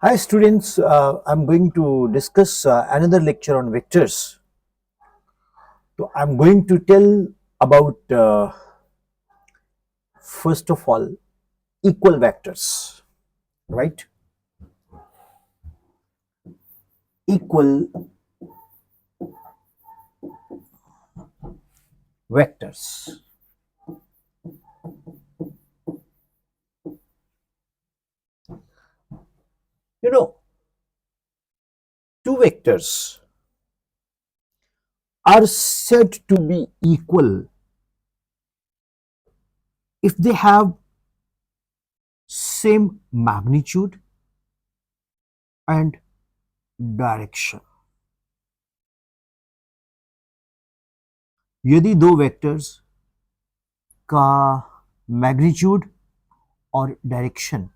Hi students, I'm going to discuss another lecture on vectors. So I'm going to tell about first of all equal vectors, right? Equal vectors. You know, two vectors are said to be equal if they have same magnitude and direction. यदि दो vectors का magnitude और direction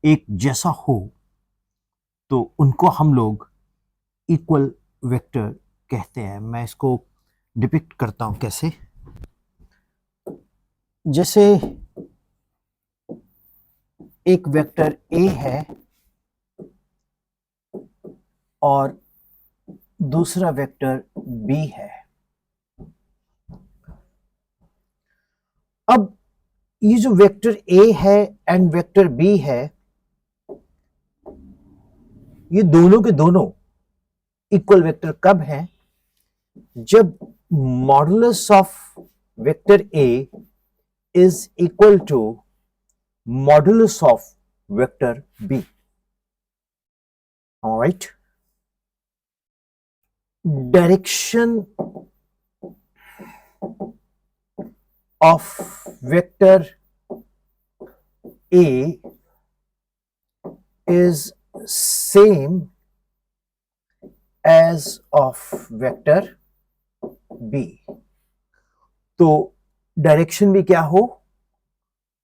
एक जैसा हो तो उनको हम लोग इक्वल वेक्टर कहते हैं। मैं इसको डिपिक्ट करता हूं कैसे। जैसे एक वेक्टर ए है और दूसरा वेक्टर बी है। अब ये जो वेक्टर ए है एंड वेक्टर बी है, ये दोनों के दोनों इक्वल वेक्टर कब है? जब modulus of vector A is equal to modulus of vector B. Alright, direction of vector A is same as of vector B। तो डायरेक्शन भी क्या हो?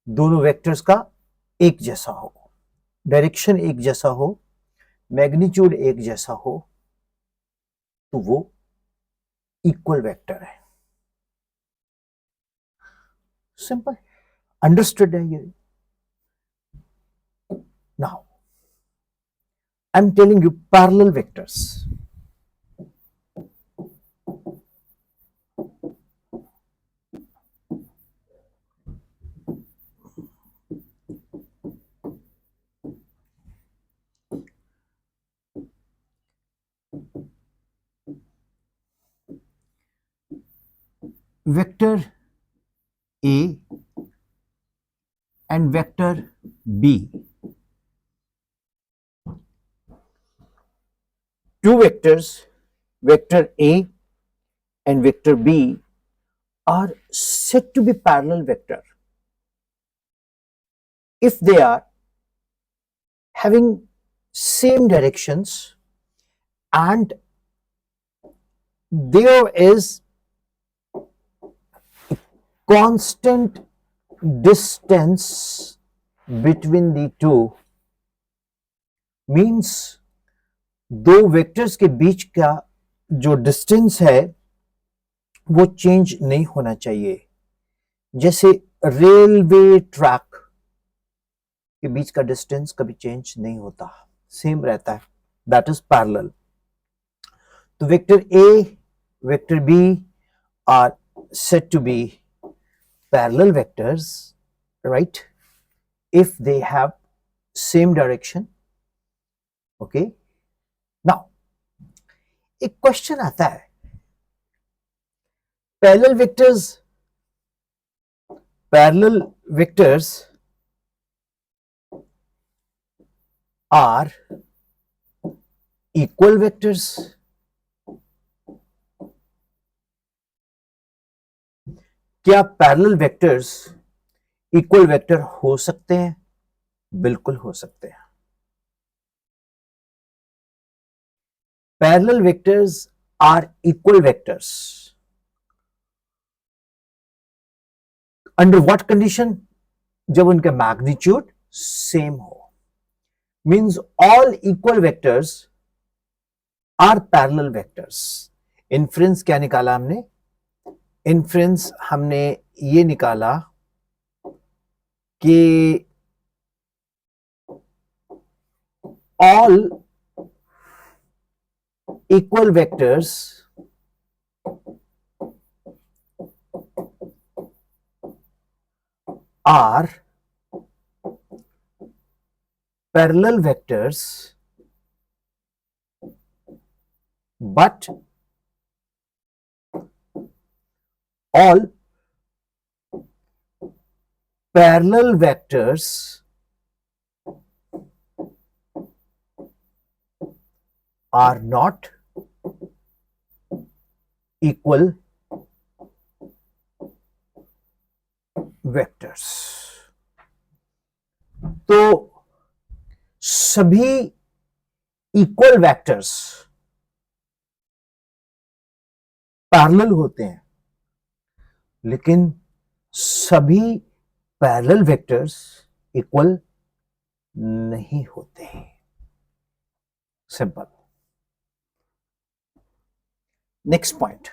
दोनों वेक्टर्स का एक जैसा हो। डायरेक्शन एक जैसा हो, मैग्नीट्यूड एक जैसा हो, तो वो इक्वल वेक्टर है। सिंपल, अंडरस्टूड है ये। Now I am telling you parallel vectors. Vector A and vector B, two vectors, vector A and vector B, are said to be parallel vector if they are having same directions and there is constant distance between the two। Means दो vectors के बीच का जो distance है वो change नहीं होना चाहिए। जैसे रेलवे ट्रैक के बीच का डिस्टेंस कभी चेंज नहीं होता, सेम रहता है। That is parallel. तो vector A, vector B are said to be parallel vectors, right, if they have same direction। okay, now एक क्वेश्चन आता है, parallel vectors are equal vectors। क्या पैरेलल वेक्टर्स इक्वल वेक्टर हो सकते हैं? बिल्कुल हो सकते हैं। Parallel vectors are equal vectors under what condition? जब उनका मैग्नीट्यूड सेम हो। Means all equal vectors are parallel vectors. Inference क्या निकाला हमने? इन्फ्रेंस हमने ये निकाला कि all equal vectors are parallel vectors, but all parallel vectors are not equal vectors. तो सभी इक्वल वेक्टर्स पैरेलल होते हैं, लेकिन सभी पैरेलल वेक्टर्स इक्वल नहीं होते। सिंपल। नेक्स्ट पॉइंट,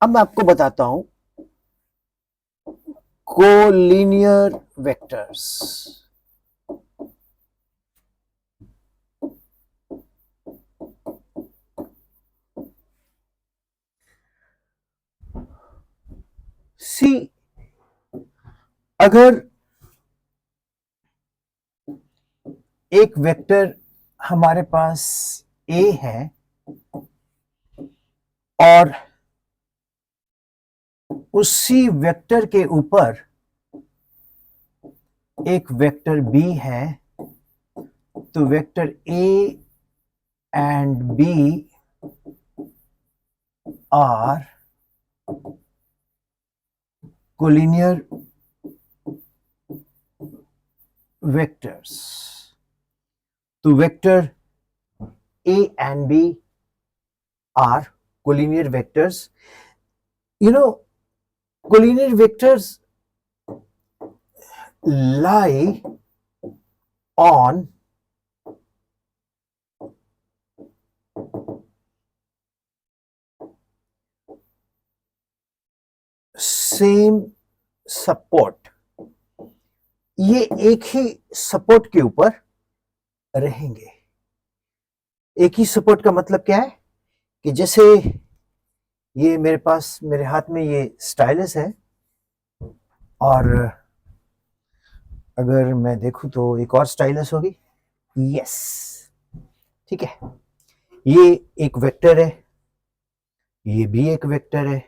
अब मैं आपको बताता हूं कोलिनियर वेक्टर्स। सी, अगर एक वेक्टर हमारे पास ए है और उसी वेक्टर के ऊपर एक वेक्टर बी है, तो vector A and B are collinear vectors. तो vector A and B are collinear vectors. You know, collinear vectors lie on same support। ये एक ही सपोर्ट के ऊपर रहेंगे। एक ही सपोर्ट का मतलब क्या है कि जैसे ये मेरे पास, मेरे हाथ में ये स्टाइलस है, और अगर मैं देखूं तो एक और स्टाइलस होगी। यस, ठीक है। ये एक वेक्टर है, ये भी एक वेक्टर है।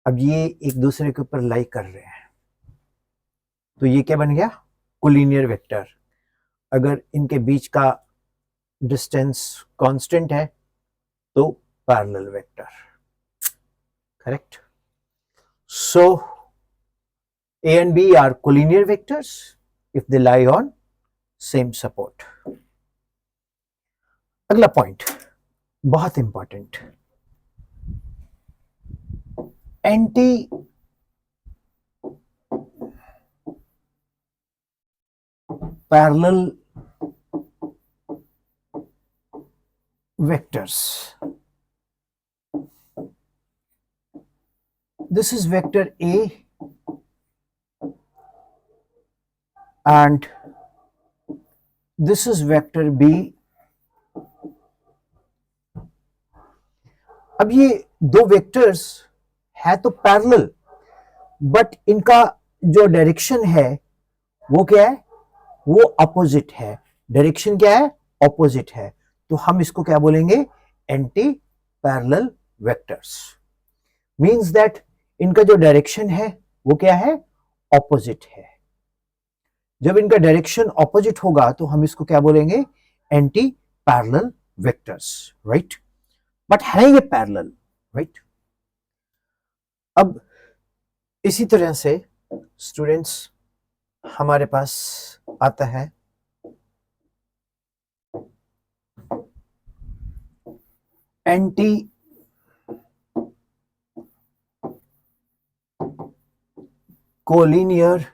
अब ये एक दूसरे के ऊपर लाई कर रहे हैं, तो ये क्या बन गया? Collinear vector. अगर इनके बीच का डिस्टेंस कांस्टेंट है तो parallel vector. Correct. So A and B are collinear vectors if they lie on same support. अगला पॉइंट बहुत important, anti parallel vectors. This is vector A and this is vector B. अब ये दो vectors है तो parallel, but इनका जो direction है वो क्या है? वो अपोजिट है। डायरेक्शन क्या है? अपोजिट है। तो हम इसको क्या बोलेंगे? Anti parallel vectors. Means that इनका जो डायरेक्शन है वो क्या है? ऑपोजिट है। जब इनका डायरेक्शन ऑपोजिट होगा तो हम इसको क्या बोलेंगे? Anti parallel vectors, right. But है ये पैरेलल, राइट। अब इसी तरह से स्टूडेंट्स हमारे पास आता है एंटी कोलिनियर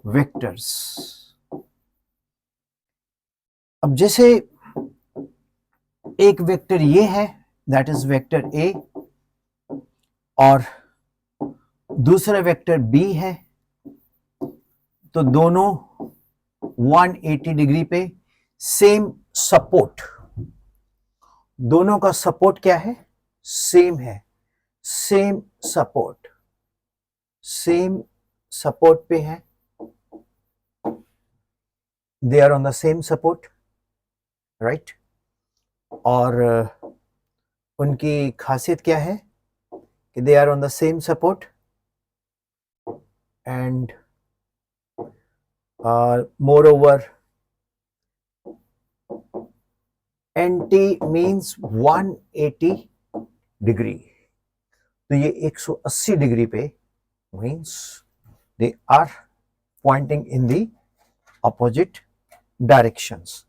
वेक्टर्स। अब जैसे एक वेक्टर ये है, दैट इज वेक्टर ए, और दूसरा वेक्टर बी है, तो दोनों 180 डिग्री पे सेम सपोर्ट, दोनों का सपोर्ट क्या है, सेम है, सेम सपोर्ट पे है, they are on the same support, right. और उनकी खासियत क्या है कि they are on the same support and moreover anti means 180 degree, तो ये 180 डिग्री पे means they are pointing in the opposite directions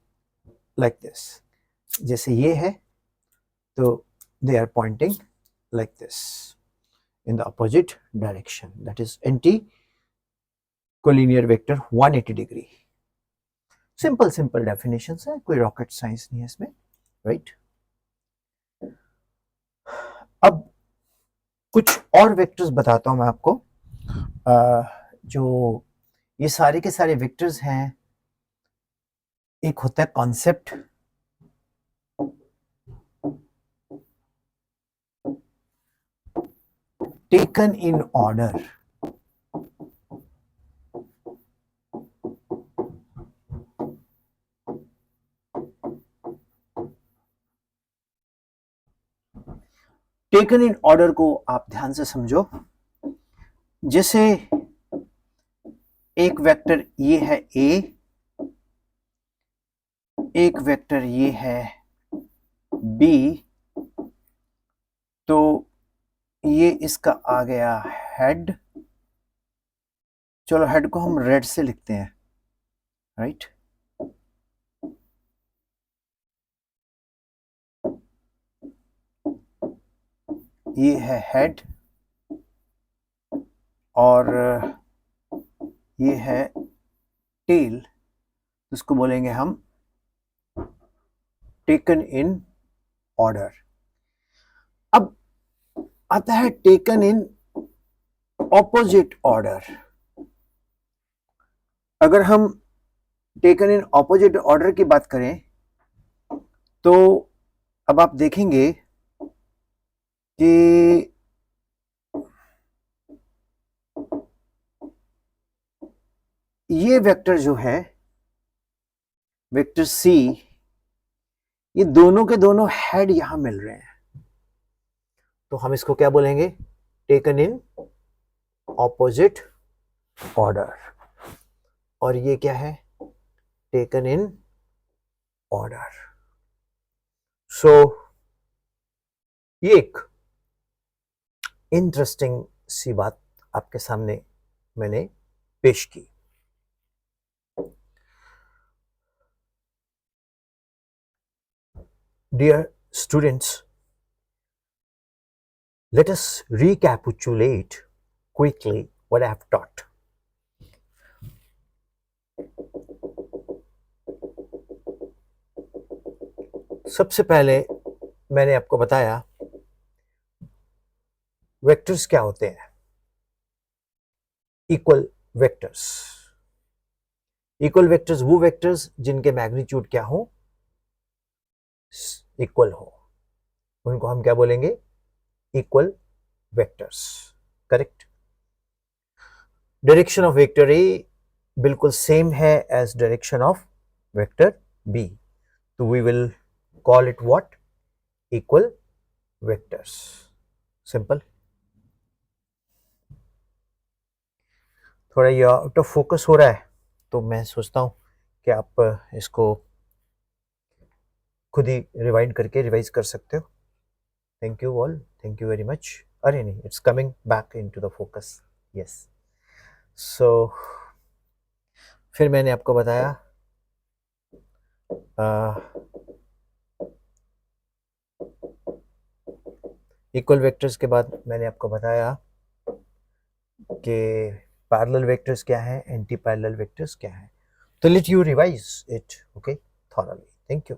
like this, जैसे ये है तो they are pointing like this in the opposite direction, that is anti-collinear vector 180 degree. simple definitions है, कोई rocket science नहीं है इसमें, right? अब कुछ और वेक्टर्स बताता हूं मैं आपको, जो ये सारे के सारे वेक्टर्स हैं। एक होता है concept, taken in order, taken in order को आप ध्यान से समझो। जैसे एक वेक्टर ये है ए, एक वेक्टर ये है बी, तो ये इसका आ गया हेड, चलो हेड को हम रेड से लिखते हैं, राइट। ये है हेड और ये है टेल, इसको बोलेंगे हम टेकन इन ऑर्डर। अब आता है टेकन इन ऑपोजिट ऑर्डर। अगर हम टेकन इन ऑपोजिट ऑर्डर की बात करें तो अब आप देखेंगे कि ये वेक्टर जो है वेक्टर सी, ये दोनों के दोनों हेड यहां मिल रहे हैं, तो हम इसको क्या बोलेंगे, टेकन इन ऑपोजिट ऑर्डर। और ये क्या है, टेकन इन ऑर्डर। सो ये एक इंटरेस्टिंग सी बात आपके सामने मैंने पेश की। Dear students, let us recapitulate quickly what I have taught. सबसे पहले मैंने आपको बताया वेक्टर्स क्या होते हैं, इक्वल वेक्टर्स। इक्वल वेक्टर्स वो वेक्टर्स जिनके मैग्नीट्यूड क्या हो, इक्वल हो, उनको हम क्या बोलेंगे, equal vectors, correct. Direction of vector A बिल्कुल सेम है as direction of vector B, तो we will call it what, equal vectors, simple. थोड़ा ये आउट ऑफ फोकस हो रहा है, तो मैं सोचता हूं कि आप इसको खुद ही रिवाइंड करके रिवाइज कर सकते हो। Thank you all, thank you very much. अरे नहीं, it's coming back into the focus, yes. So फिर मैंने आपको बताया इक्वल वेक्टर्स के बाद मैंने आपको बताया कि पैरेलल वेक्टर्स क्या है, एंटी पैरेलल वेक्टर्स क्या है। तो let you revise it, okay, thoroughly. Thank you.